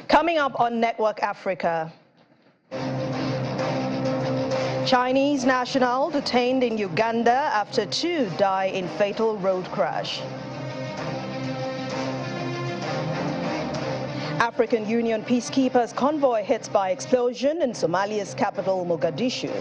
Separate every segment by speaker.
Speaker 1: Coming up on Network Africa, Chinese national detained in Uganda after 2 die in fatal road crash. African Union Peacekeepers convoy hit by explosion in Somalia's capital, Mogadishu.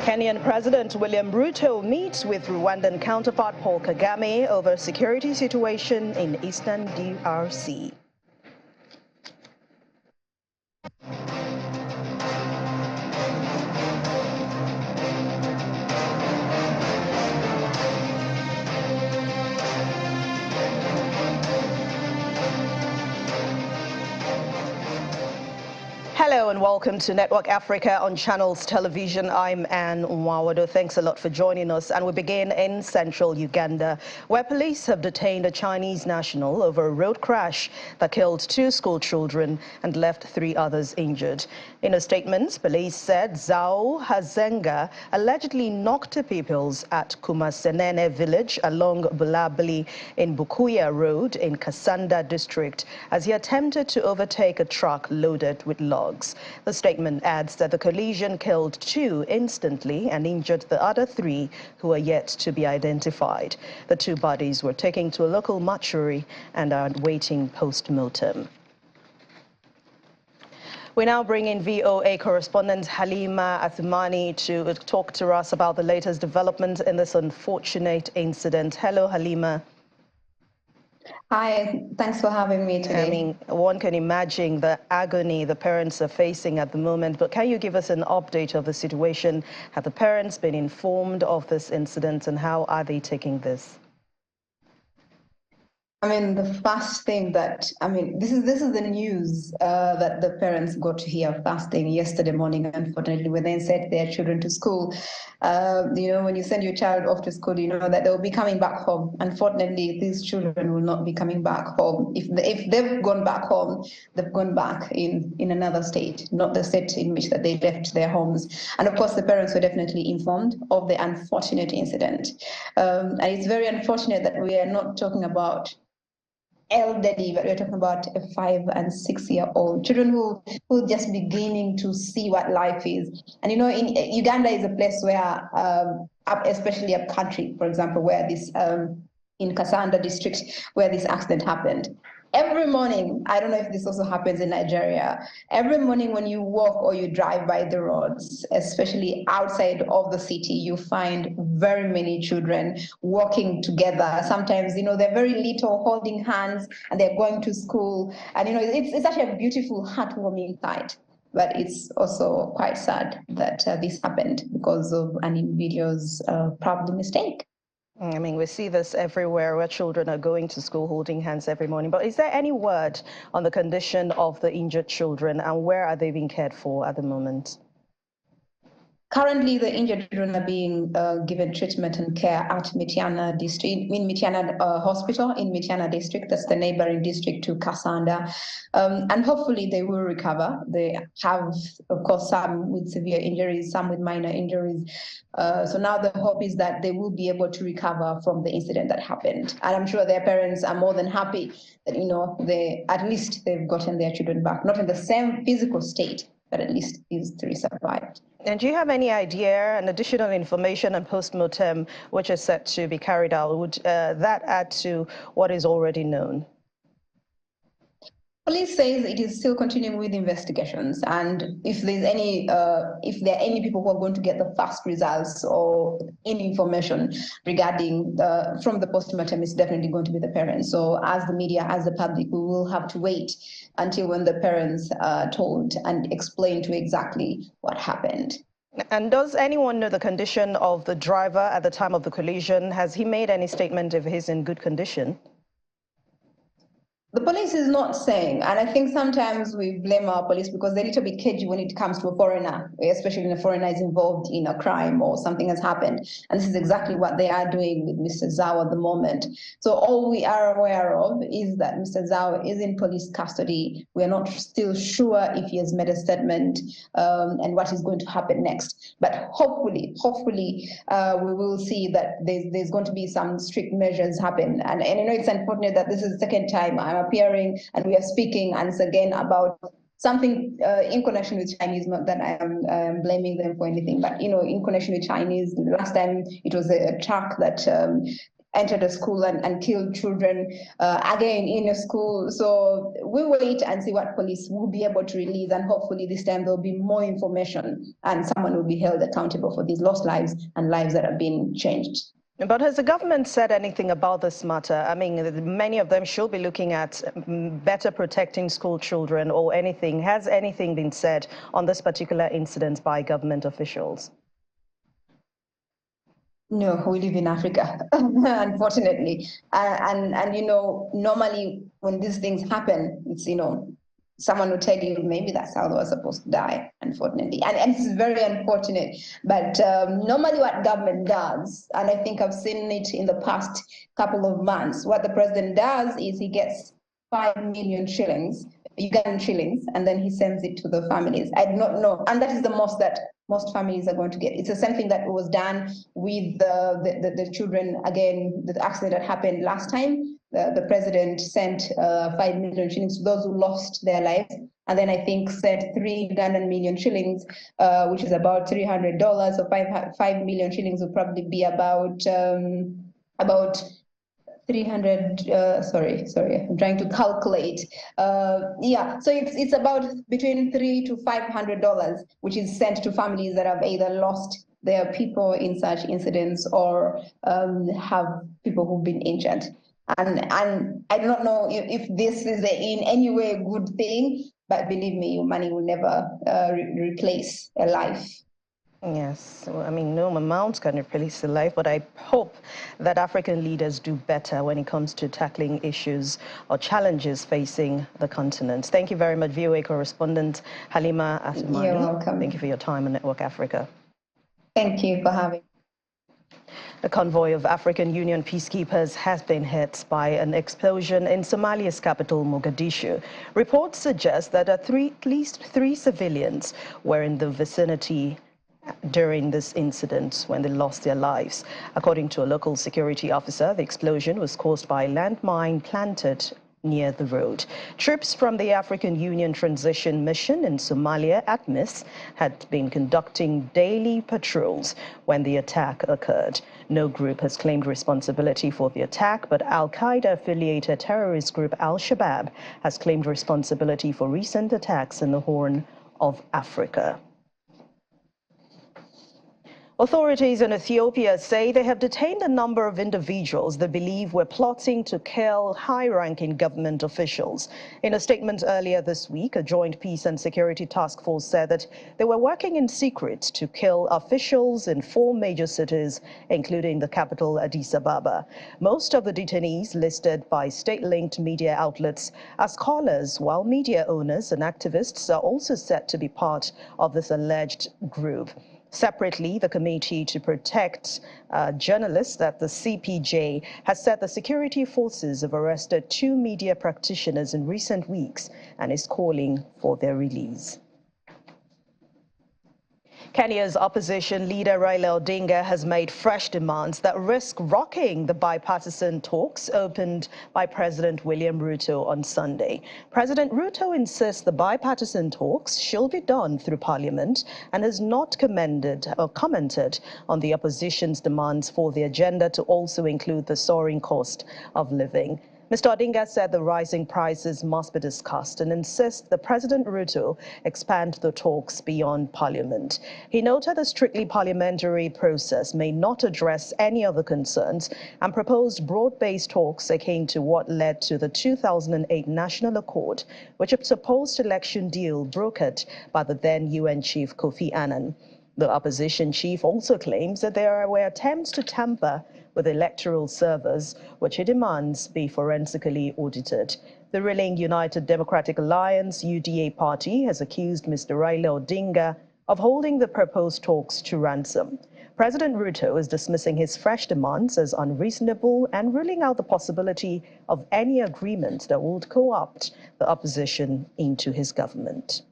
Speaker 1: Kenyan President William Ruto meets with Rwandan counterpart Paul Kagame over security situation in eastern DRC. Hello and welcome to Network Africa on Channels Television. I'm Anne Nwawado. Thanks a lot for joining us. And we begin in central Uganda, where police have detained a Chinese national over a road crash that killed 2 school children and left 3 others injured. In a statement, police said Zhao Hazenga allegedly knocked peoples at Kumasenene village along Bulabli in Bukuya Road in Kasanda district as he attempted to overtake a truck loaded with logs. The statement adds that the collision killed 2 instantly and injured the other 3 who are yet to be identified. The 2 bodies were taken to a local mortuary and are waiting post-mortem. We now bring in VOA correspondent Halima Athumani to talk to us about the latest development in this unfortunate incident. Hello, Halima.
Speaker 2: Hi, thanks for having me today.
Speaker 1: I mean, one can imagine the agony the parents are facing at the moment, but can you give us an update of the situation? Have the parents been informed of this incident and how are they taking this?
Speaker 2: I mean, the first thing that, this is the news that the parents got to hear first thing yesterday morning, unfortunately, when they sent their children to school. When you send your child off to school, you know that they'll be coming back home. Unfortunately, these children will not be coming back home. If they've gone back home, they've gone back in another state, not the state in which that they left their homes. And of course, the parents were definitely informed of the unfortunate incident. And it's very unfortunate that we are not talking about elderly, but we're talking about a 5- and 6-year-old children who just beginning to see what life is. And in Uganda is a place where, especially a country, for example, where this in Kasanda district, where this accident happened. Every morning, I don't know if this also happens in Nigeria, every morning when you walk or you drive by the roads, especially outside of the city, you find very many children walking together. Sometimes, they're very little, holding hands, and they're going to school. And, it's such a beautiful, heartwarming sight. But it's also quite sad that this happened because of an individual's probably mistake.
Speaker 1: I mean, we see this everywhere where children are going to school holding hands every morning. But is there any word on the condition of the injured children and where are they being cared for at the moment?
Speaker 2: Currently, the injured children are being given treatment and care at Mityana district, in Mityana hospital in Mityana district. That's the neighboring district to Kasanda. And hopefully they will recover. They have, of course, some with severe injuries, some with minor injuries. So now the hope is that they will be able to recover from the incident that happened. And I'm sure their parents are more than happy that, at least they've gotten their children back, not in the same physical state, but at least these 3 survived.
Speaker 1: And do you have any idea, an additional information on post-mortem, which is set to be carried out? Would that add to what is already known?
Speaker 2: Police says it is still continuing with investigations, and if there are any people who are going to get the first results or any information regarding from the postmortem, it's definitely going to be the parents. So as the media, as the public, we will have to wait until when the parents are told and explain to exactly what happened.
Speaker 1: And does anyone know the condition of the driver at the time of the collision? Has he made any statement if he's in good condition?
Speaker 2: The police is not saying, and I think sometimes we blame our police because they're a little bit cagey when it comes to a foreigner, especially when a foreigner is involved in a crime or something has happened. And this is exactly what they are doing with Mr. Zhao at the moment. So all we are aware of is that Mr. Zhao is in police custody. We are not still sure if he has made a statement and what is going to happen next. But hopefully, we will see that there's going to be some strict measures happen. And I know it's unfortunate that this is the second time I'm appearing and we are speaking once again about something in connection with Chinese, not that I am blaming them for anything, but in connection with Chinese. Last time it was a truck that entered a school and killed children again in a school. So we wait and see what police will be able to release, and hopefully this time there'll be more information and someone will be held accountable for these lost lives and lives that have been changed.
Speaker 1: But has the government said anything about this matter? I mean, many of them should be looking at better protecting school children or anything. Has anything been said on this particular incident by government officials?
Speaker 2: No, we live in Africa, unfortunately. And normally when these things happen, it's, someone will tell you maybe that's how they were supposed to die, unfortunately. And it's very unfortunate. But normally what government does, and I think I've seen it in the past couple of months, what the president does is he gets 5 million shillings, Ugandan shillings, and then he sends it to the families. I do not know. And that is the most that most families are going to get. It's the same thing that was done with the children, again, the accident that happened last time. The president sent 5 million shillings to those who lost their lives. And then I think sent 3 Ugandan million shillings, which is about $300. So 5 million shillings will probably be about 300, sorry, I'm trying to calculate. Yeah, so it's about between $300 to $500, which is sent to families that have either lost their people in such incidents or have people who've been injured. And I do not know if this is in any way a good thing, but believe me, your money will never replace a life.
Speaker 1: Yes, well, I mean, no amount can replace the life, but I hope that African leaders do better when it comes to tackling issues or challenges facing the continent. Thank you very much, VOA correspondent Halima Athumani.
Speaker 2: You're welcome.
Speaker 1: Thank you for your time on Network Africa.
Speaker 2: Thank you for having me.
Speaker 1: A convoy of African Union peacekeepers has been hit by an explosion in Somalia's capital, Mogadishu. Reports suggest that at least 3 civilians were in the vicinity during this incident when they lost their lives. According to a local security officer, the explosion was caused by a landmine planted near the road. Troops from the African Union Transition Mission in Somalia, ATMIS, had been conducting daily patrols when the attack occurred. No group has claimed responsibility for the attack, but Al-Qaeda-affiliated terrorist group Al-Shabaab has claimed responsibility for recent attacks in the Horn of Africa. Authorities in Ethiopia say they have detained a number of individuals they believe were plotting to kill high-ranking government officials. In a statement earlier this week, a joint peace and security task force said that they were working in secret to kill officials in 4 major cities, including the capital, Addis Ababa. Most of the detainees listed by state-linked media outlets as scholars, while media owners and activists are also said to be part of this alleged group. Separately, the Committee to Protect Journalists at the CPJ has said the security forces have arrested 2 media practitioners in recent weeks and is calling for their release. Kenya's opposition leader Raila Odinga has made fresh demands that risk rocking the bipartisan talks opened by President William Ruto on Sunday. President Ruto insists the bipartisan talks should be done through Parliament and has not commented on the opposition's demands for the agenda to also include the soaring cost of living. Mr. Odinga said the rising prices must be discussed and insists that President Ruto expand the talks beyond Parliament. He noted the strictly parliamentary process may not address any of the concerns and proposed broad-based talks akin to what led to the 2008 National Accord, which was a post-election deal brokered by the then UN Chief Kofi Annan. The opposition chief also claims that there were attempts to tamper with electoral servers, which he demands be forensically audited. The ruling United Democratic Alliance (UDA) party has accused Mr. Raila Odinga of holding the proposed talks to ransom. President Ruto is dismissing his fresh demands as unreasonable and ruling out the possibility of any agreement that would co-opt the opposition into his government.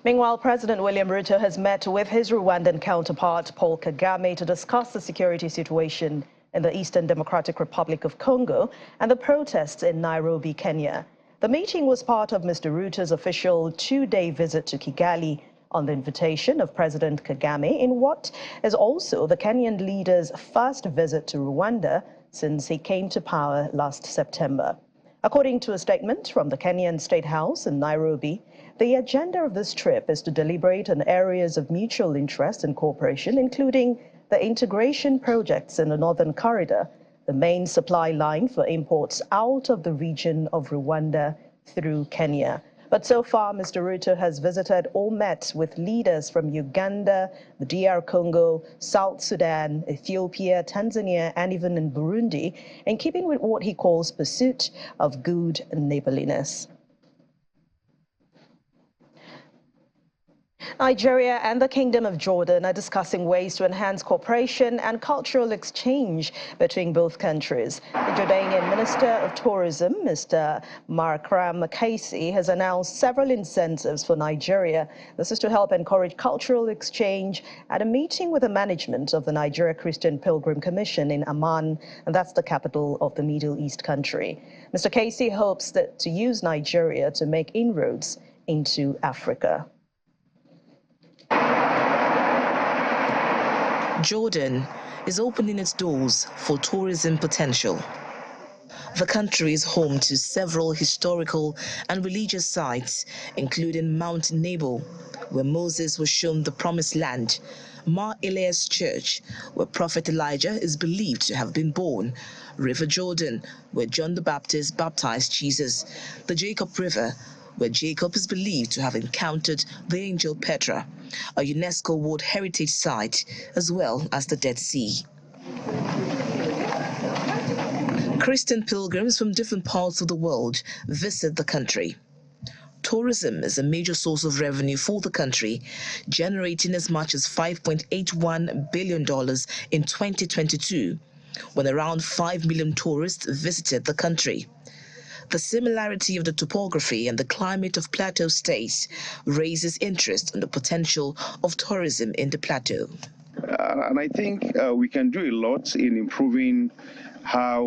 Speaker 1: Meanwhile, President William Ruto has met with his Rwandan counterpart, Paul Kagame, to discuss the security situation in the Eastern Democratic Republic of Congo and the protests in Nairobi, Kenya. The meeting was part of Mr. Ruto's official two-day visit to Kigali on the invitation of President Kagame in what is also the Kenyan leader's first visit to Rwanda since he came to power last September. According to a statement from the Kenyan State House in Nairobi, the agenda of this trip is to deliberate on areas of mutual interest and cooperation, including the integration projects in the Northern Corridor, the main supply line for imports out of the region of Rwanda through Kenya. But so far, Mr. Ruto has visited or met with leaders from Uganda, the DR Congo, South Sudan, Ethiopia, Tanzania, and even in Burundi, in keeping with what he calls pursuit of good neighborliness. Nigeria and the Kingdom of Jordan are discussing ways to enhance cooperation and cultural exchange between both countries. The Jordanian Minister of Tourism, Mr. Markram Kaisi, has announced several incentives for Nigeria. This is to help encourage cultural exchange at a meeting with the management of the Nigeria Christian Pilgrim Commission in Amman, and that's the capital of the Middle East country. Mr. Kaisi hopes to use Nigeria to make inroads into Africa.
Speaker 3: Jordan is opening its doors for tourism potential. The country is home to several historical and religious sites, including Mount Nebo, where Moses was shown the Promised Land, Mar Elias Church, where Prophet Elijah is believed to have been born, River Jordan, where John the Baptist baptized Jesus, the Jacob River, where Jacob is believed to have encountered the angel Petra, a UNESCO World Heritage Site, as well as the Dead Sea. Christian pilgrims from different parts of the world visit the country. Tourism is a major source of revenue for the country, generating as much as $5.81 billion in 2022, when around 5 million tourists visited the country. The similarity of the topography and the climate of plateau states raises interest in the potential of tourism in the plateau.
Speaker 4: And I think we can do a lot in improving how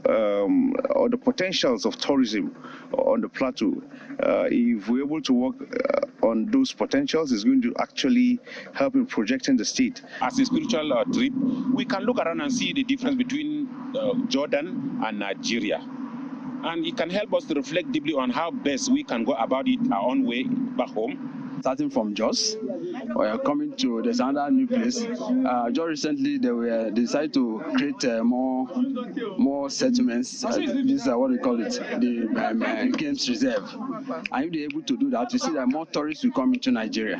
Speaker 4: or the potentials of tourism on the plateau. If we're able to work on those potentials, it's going to actually help in projecting the state.
Speaker 5: As a spiritual trip, we can look around and see the difference between Jordan and Nigeria. And it can help us to reflect deeply on how best we can go about it our own way back home.
Speaker 6: Starting from Jos, we are coming to this another new place. Just recently, they decided to create more settlements. This is what we call it, the Games Reserve. And if they're able to do that, you see that more tourists will come into Nigeria.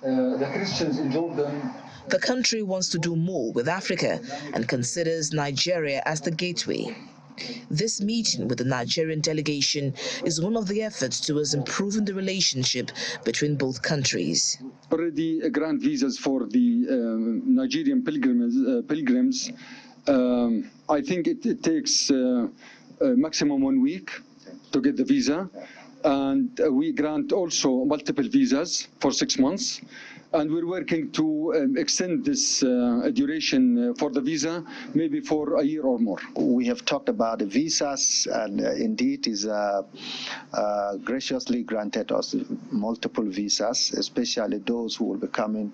Speaker 3: The Christians in Jordan. The country wants to do more with Africa and considers Nigeria as the gateway. This meeting with the Nigerian delegation is one of the efforts towards improving the relationship between both countries.
Speaker 7: Already grant visas for the Nigerian pilgrims. I think it takes maximum 1 week to get the visa. And we grant also multiple visas for 6 months. And we're working to extend this duration for the visa, maybe for a year or more.
Speaker 8: We have talked about the visas, and indeed is graciously granted us multiple visas, especially those who will be coming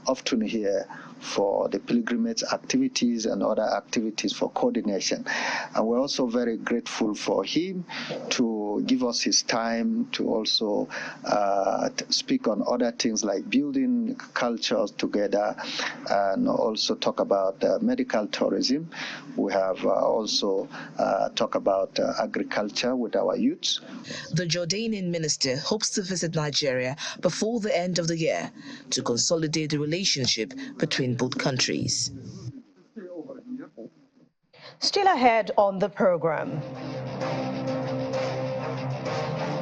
Speaker 8: often here for the pilgrimage activities and other activities for coordination. And we're also very grateful for him to to give us his time to also speak on other things like building cultures together, and also talk about medical tourism. We have also talk about agriculture with our youths.
Speaker 3: The Jordanian minister hopes to visit Nigeria before the end of the year to consolidate the relationship between both countries.
Speaker 1: Still ahead on the program.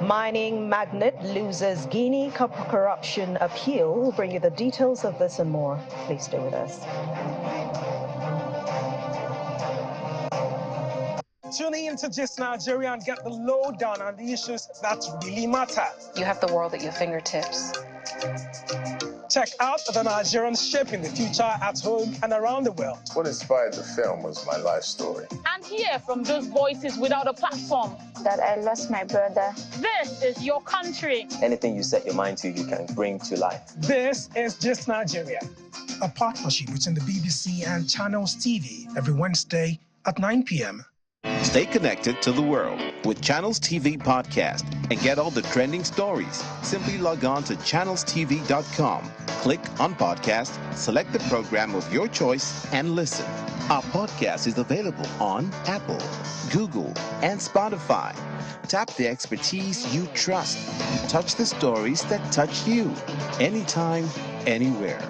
Speaker 1: Mining magnate loses Guinea corruption appeal. We'll bring you the details of this and more. Please stay with us.
Speaker 9: Tune in to Just Nigeria and get the lowdown on the issues that really matter.
Speaker 10: You have the world at your fingertips.
Speaker 9: Check out the Nigerians shaping the future at home and around the world.
Speaker 11: What inspired the film was my life story.
Speaker 12: And hear from those voices without a platform.
Speaker 13: That I lost my brother.
Speaker 12: This is your country.
Speaker 14: Anything you set your mind to, you can bring to life.
Speaker 9: This is Just Nigeria, a partnership between the BBC and Channels TV every Wednesday at 9 p.m.
Speaker 15: Stay connected to the world with Channels TV Podcast and get all the trending stories. Simply log on to channelstv.com, click on podcast, select the program of your choice, and listen. Our podcast is available on Apple, Google, and Spotify. Tap the expertise you trust. Touch the stories that touch you. Anytime, anywhere.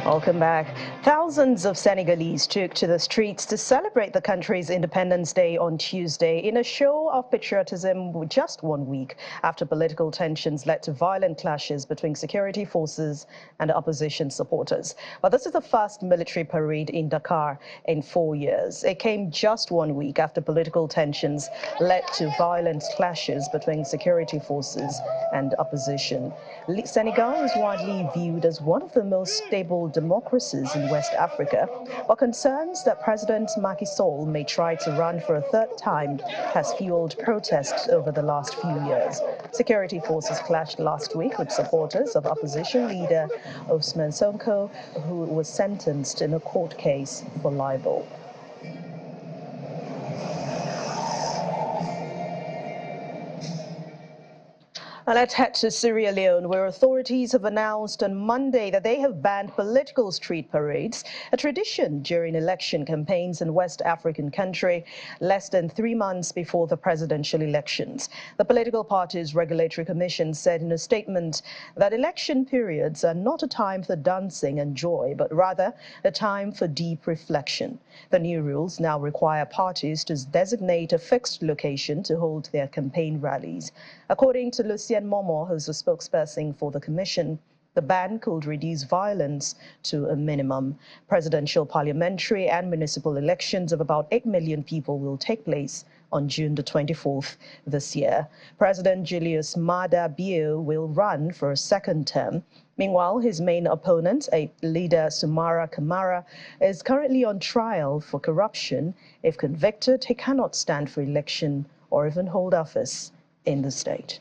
Speaker 1: Welcome back. Thousands of Senegalese took to the streets to celebrate the country's Independence Day on Tuesday in a show of patriotism just 1 week after political tensions led to violent clashes between security forces and opposition supporters. Well, this is the first military parade in Dakar in 4 years. It came just 1 week after political tensions led to violent clashes between security forces and opposition. Senegal is widely viewed as one of the most stable democracies in West Africa, but concerns that President Macky Sall may try to run for a third time has fueled protests over the last few years. Security forces clashed last week with supporters of opposition leader Ousmane Sonko, who was sentenced in a court case for libel. Let's head to Sierra Leone, where authorities have announced on Monday that they have banned political street parades, a tradition during election campaigns in West African country, less than 3 months before the presidential elections. The Political Parties Regulatory Commission said in a statement that election periods are not a time for dancing and joy, but rather a time for deep reflection. The new rules now require parties to designate a fixed location to hold their campaign rallies. According to Lucien Momo, who's a spokesperson for the Commission, the ban could reduce violence to a minimum. Presidential, parliamentary and municipal elections of about 8 million people will take place on June the 24th this year. President Julius Maada Bio will run for a second term. Meanwhile, his main opponent, leader Sumara Kamara, is currently on trial for corruption. If convicted, he cannot stand for election or even hold office in the state.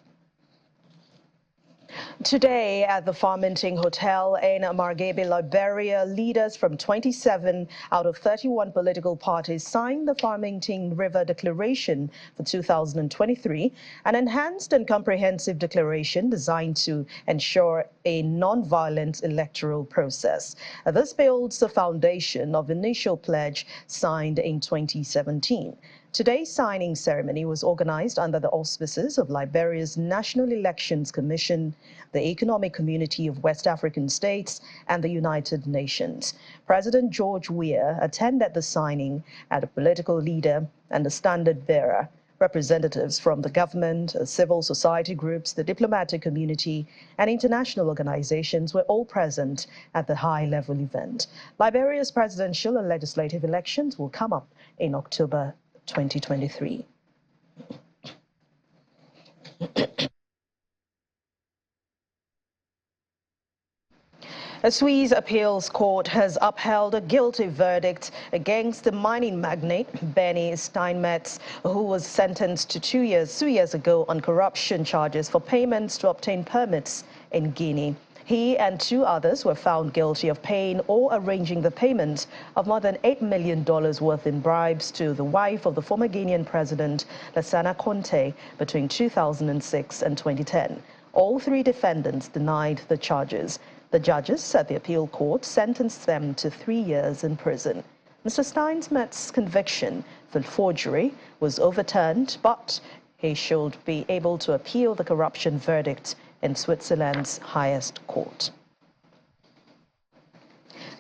Speaker 1: Today at the Farmington Hotel in Margebe, Liberia, leaders from 27 out of 31 political parties signed the Farmington River Declaration for 2023, an enhanced and comprehensive declaration designed to ensure a non-violent electoral process. This builds the foundation of initial pledge signed in 2017. Today's signing ceremony was organized under the auspices of Liberia's National Elections Commission, the Economic Community of West African States, and the United Nations. President George Weah attended the signing as a political leader and a standard bearer. Representatives from the government, civil society groups, the diplomatic community, and international organizations were all present at the high-level event. Liberia's presidential and legislative elections will come up in October 2023. A Swiss appeals court has upheld a guilty verdict against the mining magnate Benny Steinmetz, who was sentenced to 2 years ago on corruption charges for payments to obtain permits in Guinea. He and 2 others were found guilty of paying or arranging the payment of more than $8 million worth in bribes to the wife of the former Guinean president, Lassana Conté, between 2006 and 2010. All 3 defendants denied the charges. The judges at the appeal court sentenced them to 3 years in prison. Mr. Steinmetz's conviction for forgery was overturned, but he should be able to appeal the corruption verdict in Switzerland's highest court.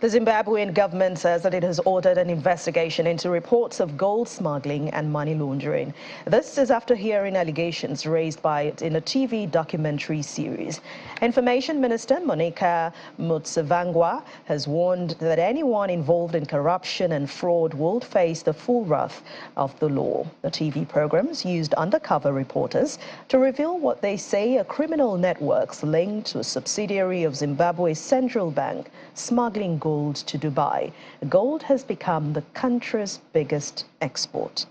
Speaker 1: The Zimbabwean government says that it has ordered an investigation into reports of gold smuggling and money laundering. This is after hearing allegations raised by it in a TV documentary series. Information Minister Monica Mutsvangwa has warned that anyone involved in corruption and fraud will face the full wrath of the law. The TV programs used undercover reporters to reveal what they say are criminal networks linked to a subsidiary of Zimbabwe's central bank smuggling gold to Dubai. Gold has become the country's biggest export.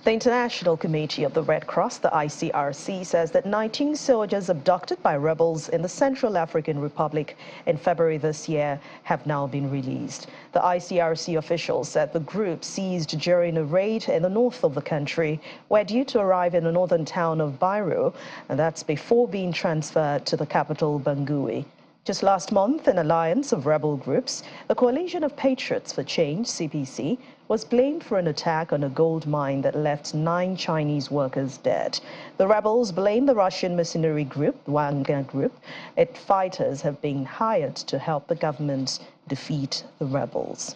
Speaker 1: The International Committee of the Red Cross, the ICRC, says that 19 soldiers abducted by rebels in the Central African Republic in February this year have now been released. The ICRC officials said the group seized during a raid in the north of the country were due to arrive in the northern town of Bairo, and that's before being transferred to the capital, Bangui. Just last month, an alliance of rebel groups, the Coalition of Patriots for Change, CPC, was blamed for an attack on a gold mine that left 9 Chinese workers dead. The rebels blame the Russian mercenary group, Wagner Group. Its fighters have been hired to help the government defeat the rebels.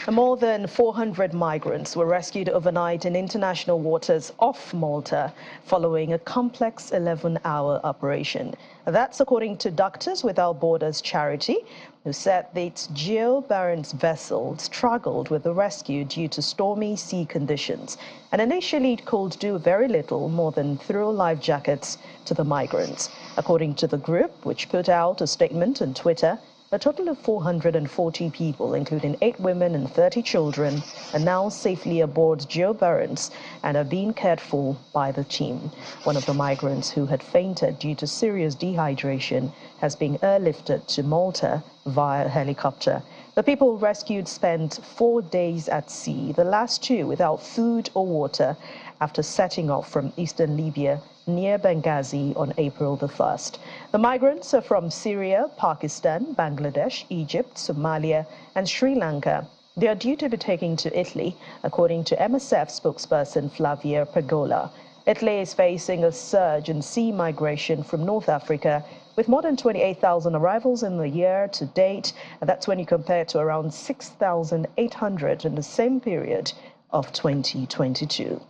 Speaker 1: More than 400 migrants were rescued overnight in international waters off Malta following a complex 11-hour operation. That's according to Doctors Without Borders charity, who said that its Geo Barents vessel struggled with the rescue due to stormy sea conditions, and initially it could do very little more than throw life jackets to the migrants. According to the group, which put out a statement on Twitter, a total of 440 people, including 8 women and 30 children, are now safely aboard Geo Barents and are being cared for by the team. One of the migrants who had fainted due to serious dehydration has been airlifted to Malta via helicopter. The people rescued spent 4 days at sea, the last 2 without food or water, after setting off from eastern Libya near Benghazi on April the 1st. The migrants are from Syria, Pakistan, Bangladesh, Egypt, Somalia, and Sri Lanka. They are due to be taken to Italy, according to MSF spokesperson Flavia Pergola. Italy is facing a surge in sea migration from North Africa, with more than 28,000 arrivals in the year to date, and that's when you compare to around 6,800 in the same period of 2022.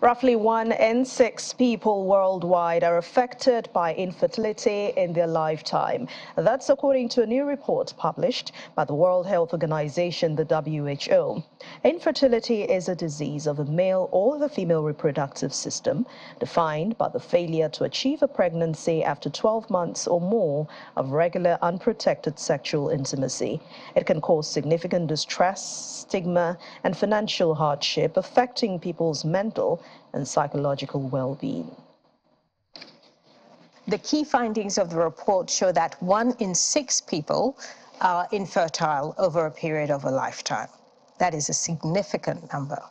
Speaker 1: Roughly 1 in 6 people worldwide are affected by infertility in their lifetime. That's according to a new report published by the World Health Organization, the WHO. Infertility is a disease of the male or the female reproductive system, defined by the failure to achieve a pregnancy after 12 months or more of regular unprotected sexual intimacy. It can cause significant distress, stigma, and financial hardship, affecting people's mental and psychological well-being.
Speaker 16: The key findings of the report show that 1 in 6 people are infertile over a period of a lifetime. That is a significant number.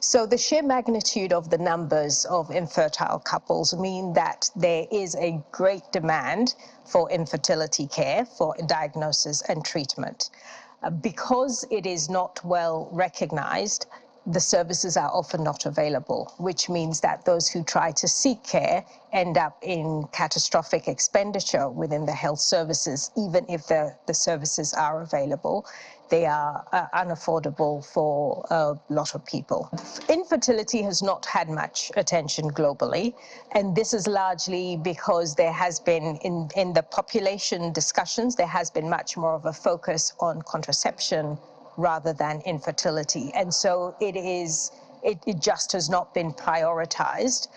Speaker 16: So the sheer magnitude of the numbers of infertile couples mean that there is a great demand for infertility care, for diagnosis and treatment. Because it is not well recognized, the services are often not available, which means that those who try to seek care end up in catastrophic expenditure within the health services. Even if the services are available, they are unaffordable for a lot of people. Infertility has not had much attention globally, and this is largely because there has been, in the population discussions, there has been much more of a focus on contraception rather than infertility. And so it is it just has not been prioritized.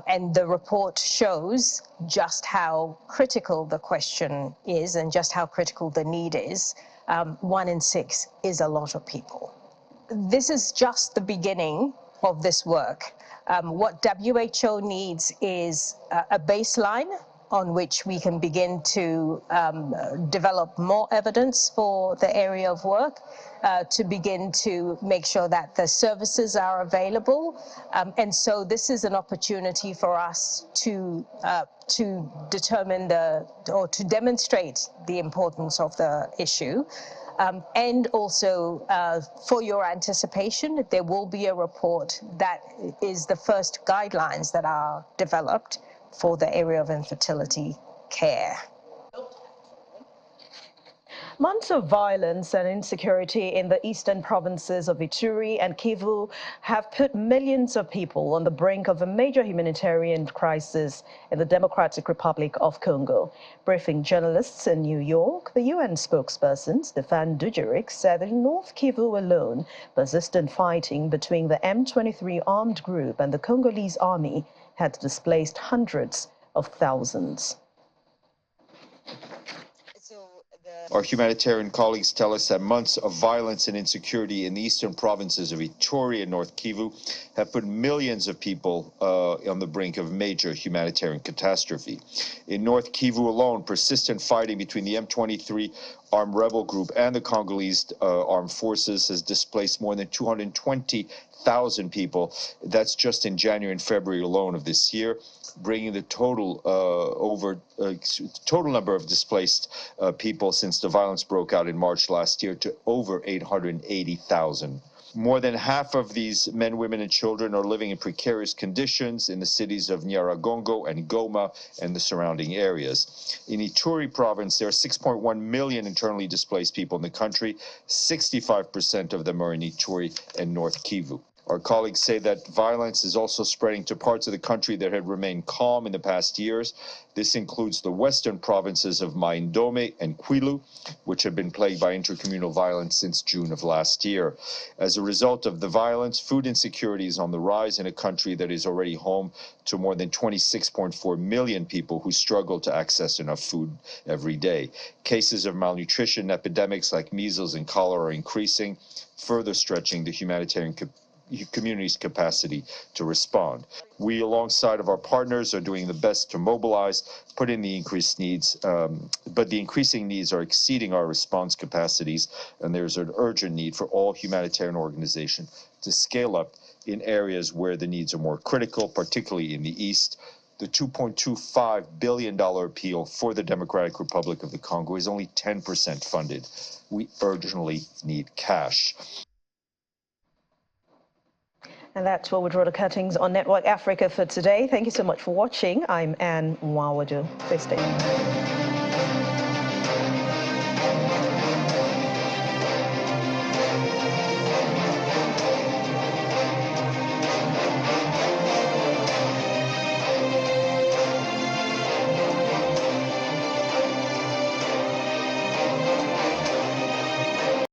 Speaker 16: And the report shows just how critical the question is and just how critical the need is. 1 in 6 is a lot of people. This is just the beginning of this work. What WHO needs is a baseline on which we can begin to develop more evidence for the area of work, to begin to make sure that the services are available. And so this is an opportunity for us to determine or to demonstrate the importance of the issue. And also, for your anticipation, there will be a report that is the first guidelines that are developed for the area of infertility care.
Speaker 1: Months of violence and insecurity in the eastern provinces of Ituri and Kivu have put millions of people on the brink of a major humanitarian crisis in the Democratic Republic of Congo. Briefing journalists in New York, the UN spokesperson, Stéphane Dujarric, said that in North Kivu alone, persistent fighting between the M23 armed group and the Congolese army had displaced hundreds of thousands.
Speaker 17: Our humanitarian colleagues tell us that months of violence and insecurity in the eastern provinces of Ituri and North Kivu have put millions of people on the brink of major humanitarian catastrophe. In North Kivu alone, persistent fighting between the M23 armed rebel group and the Congolese armed forces has displaced more than 220,000 people. That's just in January and February alone of this year, bringing the total total number of displaced people since the violence broke out in March last year to over 880,000. More than half of these men, women, and children are living in precarious conditions in the cities of Nyiragongo and Goma and the surrounding areas. In Ituri province, there are 6.1 million internally displaced people in the country. 65% of them are in Ituri and North Kivu. Our colleagues say that violence is also spreading to parts of the country that had remained calm in the past years. This includes the western provinces of Mai-Ndombe and Kwilu, which have been plagued by intercommunal violence since June of last year. As a result of the violence, food insecurity is on the rise in a country that is already home to more than 26.4 million people who struggle to access enough food every day. Cases of malnutrition, epidemics like measles and cholera are increasing, further stretching the humanitarian community's capacity to respond. We, alongside of our partners, are doing the best to mobilize, put in the increased needs, but the increasing needs are exceeding our response capacities, and there's an urgent need for all humanitarian organizations to scale up in areas where the needs are more critical, particularly in the East. The $2.25 billion appeal for the Democratic Republic of the Congo is only 10% funded. We urgently need cash.
Speaker 1: And that's what we draw the cuttings on Network Africa for today. Thank you so much for watching. I'm Anne Nwawadu. Stay safe.